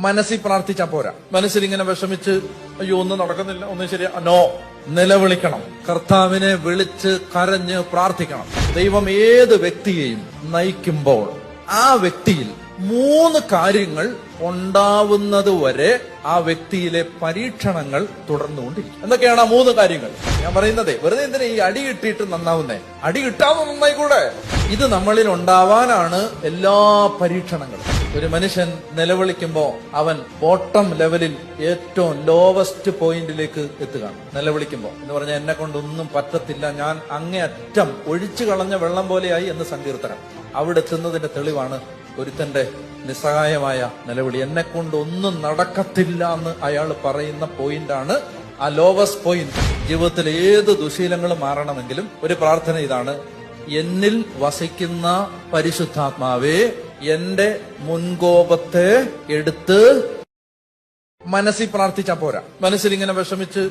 മനസ്സിൽ പ്രാർത്ഥിച്ചാ പോരാ. മനസ്സിൽ ഇങ്ങനെ വിഷമിച്ച് അയ്യോ ഒന്നും നടക്കുന്നില്ല, ഒന്നും ശരിയാ, നോ. നിലവിളിക്കണം, കർത്താവിനെ വിളിച്ച് കരഞ്ഞ് പ്രാർത്ഥിക്കണം. ദൈവം ഏത് വ്യക്തിയെയും നയിക്കുമ്പോൾ ആ വ്യക്തിയിൽ 3 കാര്യങ്ങൾ ഉണ്ടാവുന്നത് വരെ ആ വ്യക്തിയിലെ പരീക്ഷണങ്ങൾ തുടർന്നുകൊണ്ടിരിക്കും. എന്തൊക്കെയാണ് ആ 3 കാര്യങ്ങൾ? ഞാൻ പറയുന്നത് വെറുതെ എന്തിനാ ഈ അടി കിട്ടിയിട്ട് നന്നാവുന്നേ? അടി കിട്ടാതെ നന്നായിക്കൂടെ? ഇത് നമ്മളിൽ ഉണ്ടാവാനാണ് എല്ലാ പരീക്ഷണങ്ങളും. ഒരു മനുഷ്യൻ നിലവിളിക്കുമ്പോ അവൻ ബോട്ടം ലെവലിൽ ഏറ്റവും ലോവസ്റ്റ് പോയിന്റിലേക്ക് എത്തുകയാണ്. നിലവിളിക്കുമ്പോ എന്ന് പറഞ്ഞാൽ എന്നെ കൊണ്ടൊന്നും പറ്റത്തില്ല, ഞാൻ അങ്ങേയറ്റം ഒഴിച്ചു കളഞ്ഞ വെള്ളം പോലെയായി എന്ന് സങ്കീർത്തനം. അവിടെ എത്തുന്നതിന്റെ തെളിവാണ് ഒരുത്തന്റെ നിസ്സഹായമായ നിലവിളി. എന്നെ കൊണ്ടൊന്നും നടക്കത്തില്ല എന്ന് അയാൾ പറയുന്ന പോയിന്റാണ് ആ ലോവസ്റ്റ് പോയിന്റ്. ജീവിതത്തിൽ ഏത് ദുശീലങ്ങളും മാറണമെങ്കിലും ഒരു പ്രാർത്ഥന ഇതാണ്: എന്നിൽ വസിക്കുന്ന പരിശുദ്ധാത്മാവേ, എന്റെ മുൻകോപത്തെ എടുത്ത്. മനസ്സിൽ പ്രാർത്ഥിച്ചാ പോരാ. മനസ്സിൽ ഇങ്ങനെ വിഷമിച്ച്